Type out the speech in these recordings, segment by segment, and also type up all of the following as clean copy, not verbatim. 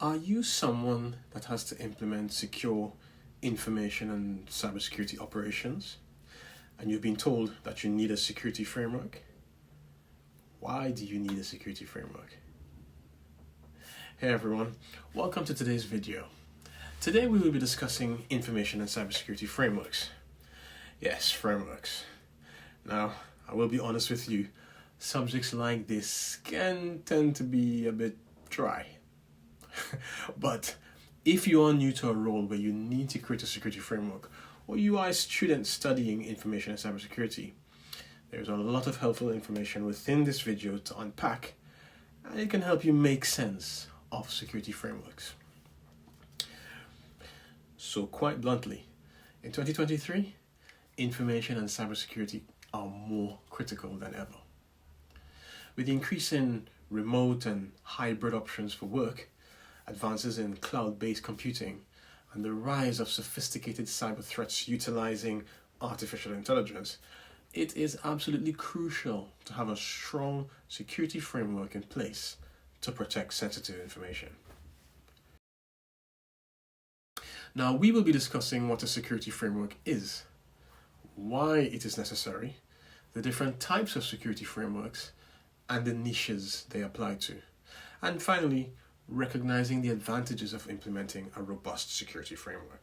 Are you someone that has to implement secure information and cybersecurity operations, and you've been told that you need a security framework? Why do you need a security framework? Hey everyone, welcome to today's video. Today we will be discussing information and cybersecurity frameworks. Yes, frameworks. Now, I will be honest with you, subjects like this can tend to be a bit dry. But if you are new to a role where you need to create a security framework, or you are a student studying information and cybersecurity, there's a lot of helpful information within this video to unpack, and it can help you make sense of security frameworks. So quite bluntly, in 2023, information and cybersecurity are more critical than ever. With the increase in remote and hybrid options for work, advances in cloud-based computing, and the rise of sophisticated cyber threats utilizing artificial intelligence, it is absolutely crucial to have a strong security framework in place to protect sensitive information. Now, we will be discussing what a security framework is, why it is necessary, the different types of security frameworks, and the niches they apply to, and finally, recognizing the advantages of implementing a robust security framework.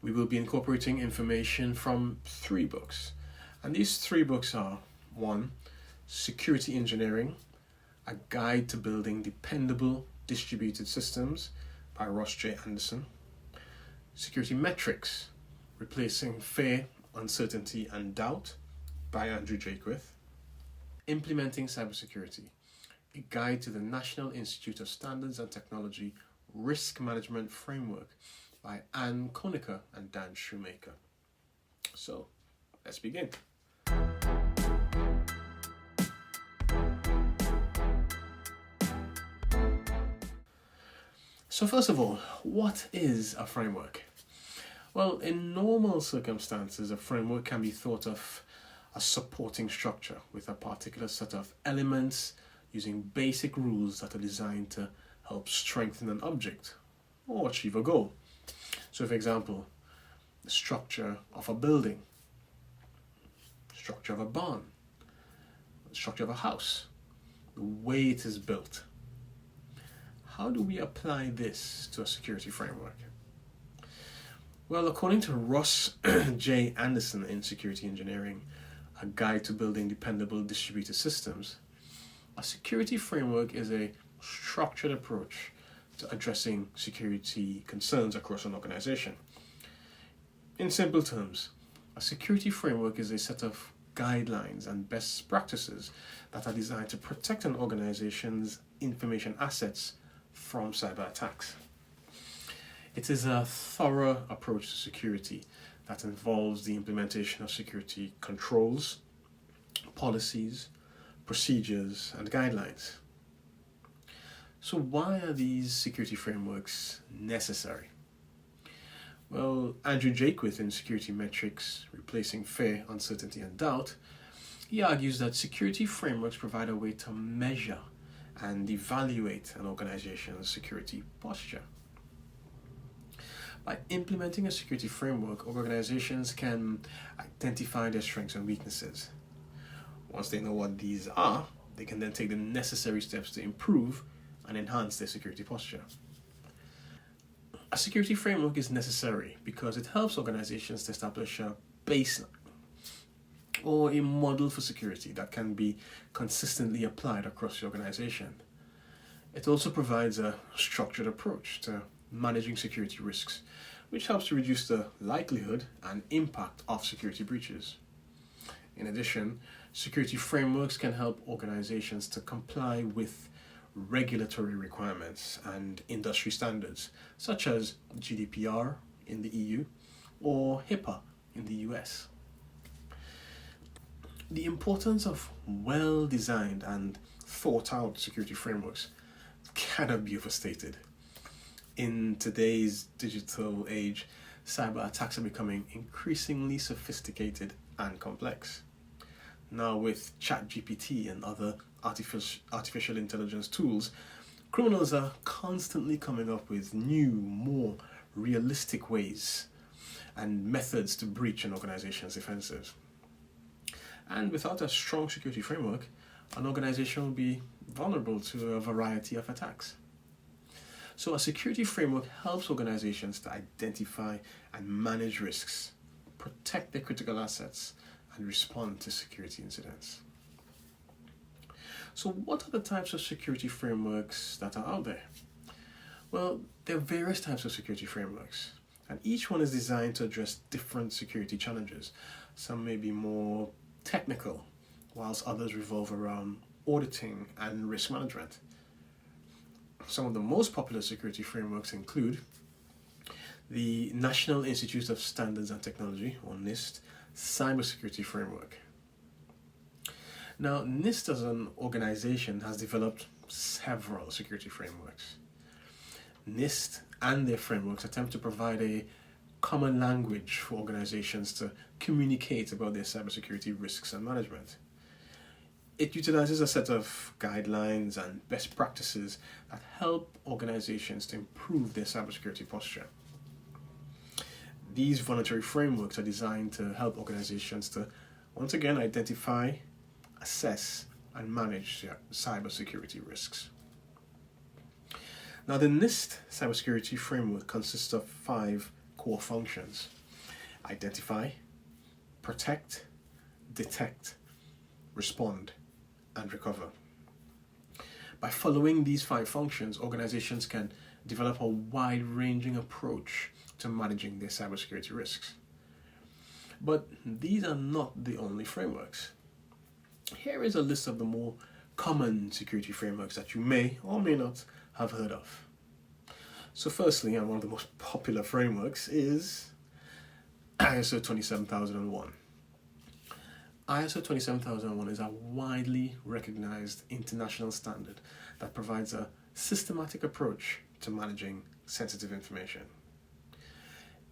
We will be incorporating information from 3 books, and these 3 books are 1. Security Engineering, a Guide to Building Dependable Distributed Systems by Ross J. Anderson. Security Metrics, Replacing Fear, Uncertainty and Doubt by Andrew Jakewith. Implementing Cybersecurity, a Guide to the National Institute of Standards and Technology Risk Management Framework by Ann Koenicker and Dan Shoemaker. So, let's begin. So first of all, what is a framework? Well, in normal circumstances, a framework can be thought of as supporting structure with a particular set of elements using basic rules that are designed to help strengthen an object or achieve a goal. So for example, the structure of a building, structure of a barn, the structure of a house, the way it is built. How do we apply this to a security framework? Well, according to Ross J. Anderson in Security Engineering, a Guide to Building Dependable Distributed Systems, a security framework is a structured approach to addressing security concerns across an organization. In simple terms, a security framework is a set of guidelines and best practices that are designed to protect an organization's information assets from cyber attacks. It is a thorough approach to security that involves the implementation of security controls, policies, procedures, and guidelines. So why are these security frameworks necessary? Well, Andrew Jakewith in Security Metrics, Replacing Fear, Uncertainty and Doubt, he argues that security frameworks provide a way to measure and evaluate an organization's security posture. By implementing a security framework, organizations can identify their strengths and weaknesses. Once they know what these are, they can then take the necessary steps to improve and enhance their security posture. A security framework is necessary because it helps organizations to establish a baseline or a model for security that can be consistently applied across the organization. It also provides a structured approach to managing security risks, which helps to reduce the likelihood and impact of security breaches. In addition, security frameworks can help organizations to comply with regulatory requirements and industry standards, such as GDPR in the EU or HIPAA in the US. The importance of well-designed and thought-out security frameworks cannot be overstated. In today's digital age, cyber attacks are becoming increasingly sophisticated and complex. Now with ChatGPT and other artificial intelligence tools, Criminals are constantly coming up with new, more realistic ways and methods to breach an organization's defenses. And without a strong security framework, an organization will be vulnerable to a variety of attacks. So a security framework helps organizations to identify and manage risks, protect their critical assets, and respond to security incidents. So what are the types of security frameworks that are out there? Well, there are various types of security frameworks, and each one is designed to address different security challenges. Some may be more technical, whilst others revolve around auditing and risk management. Some of the most popular security frameworks include the National Institute of Standards and Technology, or NIST, cybersecurity framework. Now, NIST as an organization has developed several security frameworks. NIST and their frameworks attempt to provide a common language for organizations to communicate about their cybersecurity risks and management. It utilizes a set of guidelines and best practices that help organizations to improve their cybersecurity posture. These voluntary frameworks are designed to help organizations to, once again, identify, assess, and manage their cybersecurity risks. Now, the NIST cybersecurity framework consists of 5 core functions: identify, protect, detect, respond, and recover. By following these 5 functions, organizations can develop a wide-ranging approach to managing their cybersecurity risks. But these are not the only frameworks. Here is a list of the more common security frameworks that you may or may not have heard of. So firstly, and one of the most popular frameworks is ISO 27001. ISO 27001 is a widely recognized international standard that provides a systematic approach to managing sensitive information.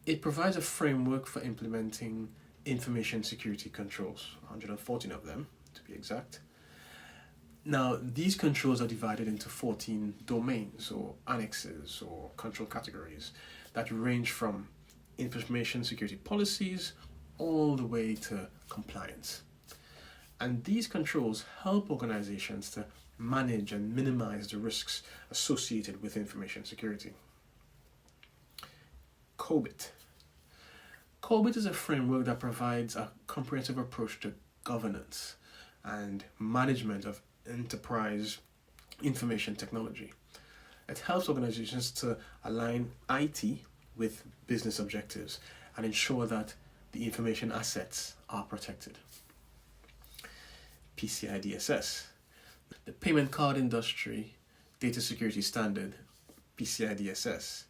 It provides a framework for implementing information security controls, 114 of them to be exact. Now, these controls are divided into 14 domains or annexes or control categories that range from information security policies all the way to compliance. And these controls help organizations to manage and minimize the risks associated with information security. COBIT. COBIT is a framework that provides a comprehensive approach to governance and management of enterprise information technology. It helps organizations to align IT with business objectives and ensure that the information assets are protected. PCI-DSS. The Payment Card Industry Data Security Standard, PCI-DSS,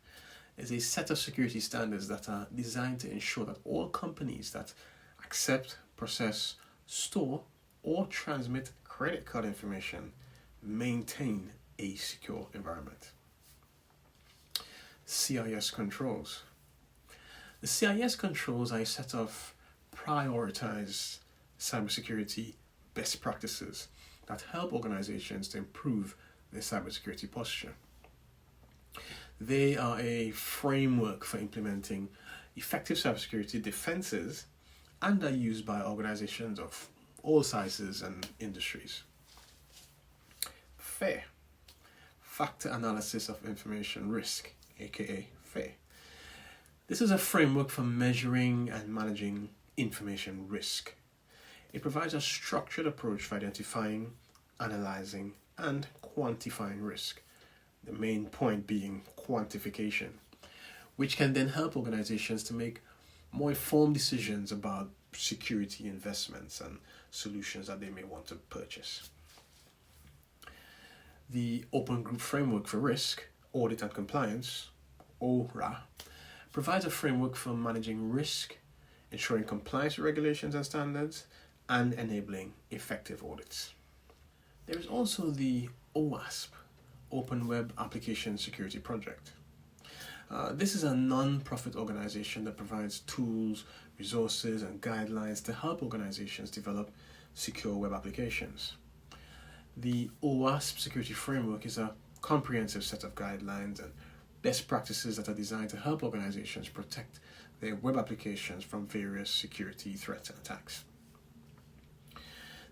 is a set of security standards that are designed to ensure that all companies that accept, process, store, or transmit credit card information maintain a secure environment. CIS controls. The CIS controls are a set of prioritized cybersecurity best practices that help organizations to improve their cybersecurity posture. They are a framework for implementing effective cybersecurity defenses and are used by organizations of all sizes and industries. FAIR, Factor Analysis of Information Risk, aka FAIR. This is a framework for measuring and managing information risk. It provides a structured approach for identifying, analyzing, and quantifying risk. The main point being quantification, which can then help organizations to make more informed decisions about security investments and solutions that they may want to purchase. The Open Group Framework for Risk, Audit and Compliance, ORA, provides a framework for managing risk, ensuring compliance with regulations and standards, and enabling effective audits. There is also the OWASP, Open Web Application Security Project. This is a non-profit organization that provides tools, resources, and guidelines to help organizations develop secure web applications. The OWASP security framework is a comprehensive set of guidelines and best practices that are designed to help organizations protect their web applications from various security threats and attacks.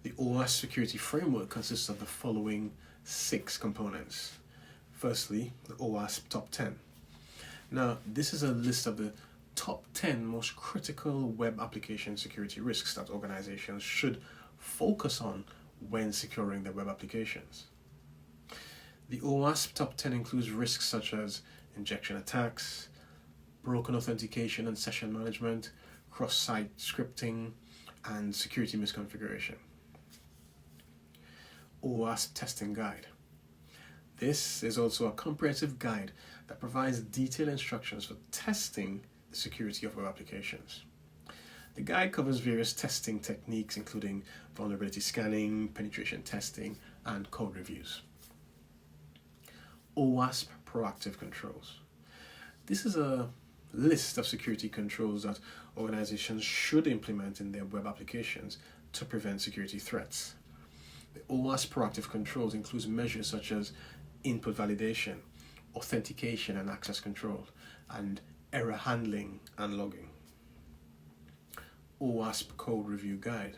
The OWASP security framework consists of the following 6 components. Firstly, the OWASP Top 10. Now, this is a list of the top 10 most critical web application security risks that organizations should focus on when securing their web applications. The OWASP Top 10 includes risks such as injection attacks, broken authentication and session management, cross-site scripting, and security misconfiguration. OWASP Testing Guide. This is also a comprehensive guide that provides detailed instructions for testing the security of web applications. The guide covers various testing techniques including vulnerability scanning, penetration testing, and code reviews. OWASP Proactive Controls. This is a list of security controls that organizations should implement in their web applications to prevent security threats. The OWASP Proactive Controls includes measures such as input validation, authentication and access control, and error handling and logging. OWASP Code Review Guide.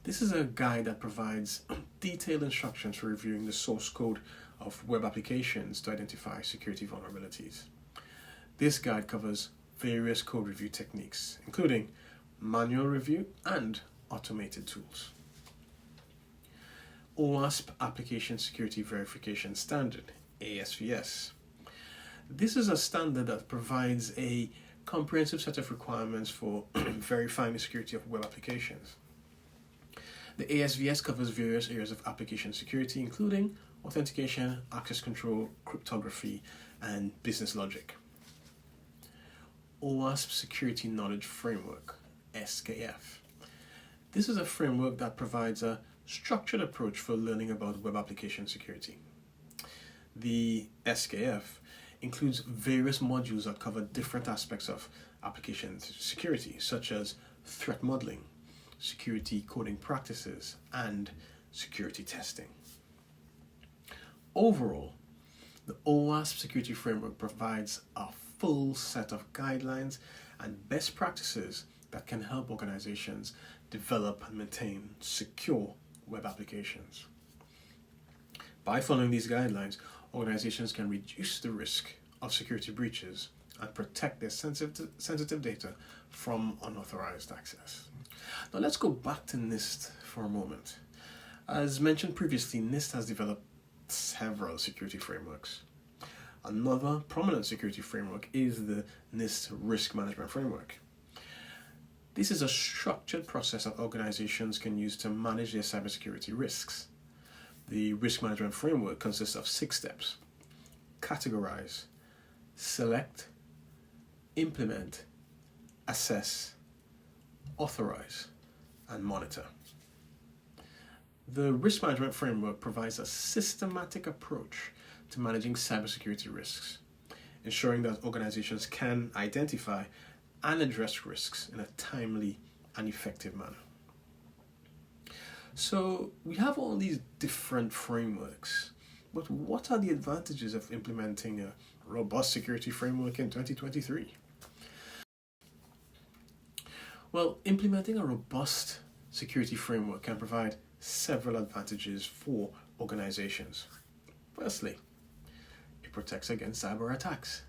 This is a guide that provides detailed instructions for reviewing the source code of web applications to identify security vulnerabilities. This guide covers various code review techniques, including manual review and automated tools. OWASP Application Security Verification Standard, ASVS. This is a standard that provides a comprehensive set of requirements for verifying the security of web applications. The ASVS covers various areas of application security, including authentication, access control, cryptography, and business logic. OWASP Security Knowledge Framework, SKF. This is a framework that provides a structured approach for learning about web application security. The SKF includes various modules that cover different aspects of application security, such as threat modeling, security coding practices, and security testing. Overall, the OWASP security framework provides a full set of guidelines and best practices that can help organizations develop and maintain secure web applications. By following these guidelines, organizations can reduce the risk of security breaches and protect their sensitive data from unauthorized access. Now let's go back to NIST for a moment. As mentioned previously, NIST has developed several security frameworks. Another prominent security framework is the NIST Risk Management Framework. This is a structured process that organizations can use to manage their cybersecurity risks. The risk management framework consists of 6 steps: categorize, select, implement, assess, authorize, and monitor. The risk management framework provides a systematic approach to managing cybersecurity risks, ensuring that organizations can identify and address risks in a timely and effective manner. So we have all these different frameworks, but what are the advantages of implementing a robust security framework in 2023? Well, implementing a robust security framework can provide several advantages for organizations. Firstly, it protects against cyber attacks.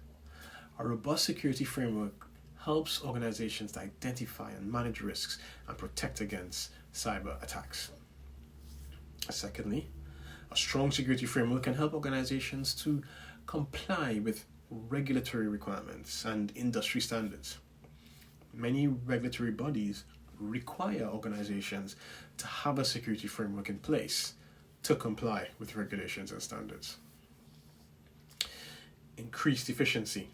A robust security framework helps organizations to identify and manage risks and protect against cyber attacks. Secondly, a strong security framework can help organizations to comply with regulatory requirements and industry standards. Many regulatory bodies require organizations to have a security framework in place to comply with regulations and standards. Increased efficiency.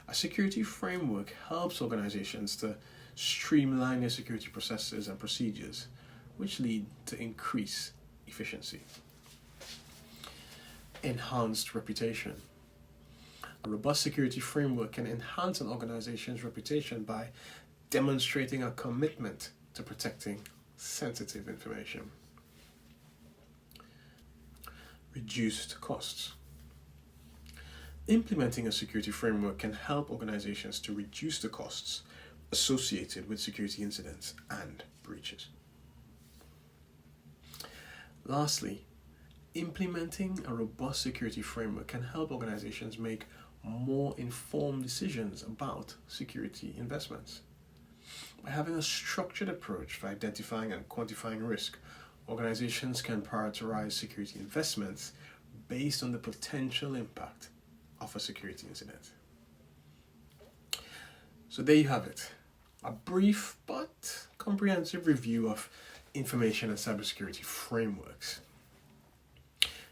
A security framework helps organizations to streamline their security processes and procedures, which lead to increased efficiency. Enhanced reputation. A robust security framework can enhance an organization's reputation by demonstrating a commitment to protecting sensitive information. reduced costs. Implementing a security framework can help organizations to reduce the costs associated with security incidents and breaches. Lastly, implementing a robust security framework can help organizations make more informed decisions about security investments. By having a structured approach for identifying and quantifying risk, organizations can prioritize security investments based on the potential impact of a security incident. So there you have it, a brief but comprehensive review of information and cybersecurity frameworks.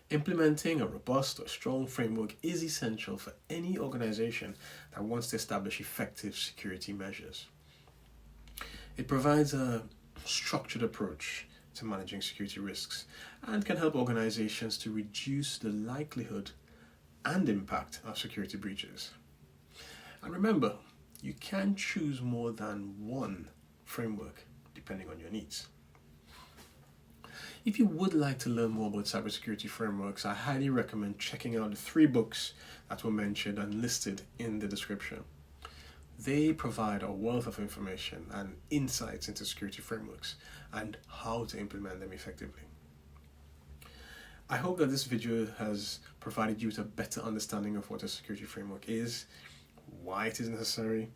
Implementing a robust or strong framework is essential for any organization that wants to establish effective security measures. It provides a structured approach to managing security risks and can help organizations to reduce the likelihood and impact of security breaches. And remember, you can choose more than one framework depending on your needs. If you would like to learn more about cybersecurity frameworks, I highly recommend checking out the 3 books that were mentioned and listed in the description. They provide a wealth of information and insights into security frameworks and how to implement them effectively. I hope that this video has provided you with a better understanding of what a security framework is, why it is necessary,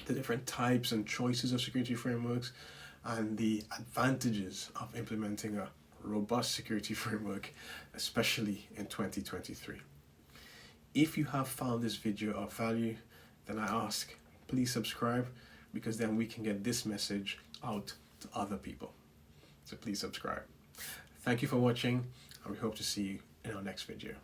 the different types and choices of security frameworks, and the advantages of implementing a robust security framework, especially in 2023. If you have found this video of value, then I ask, please subscribe, because then we can get this message out to other people. So please subscribe. Thank you for watching, and we hope to see you in our next video.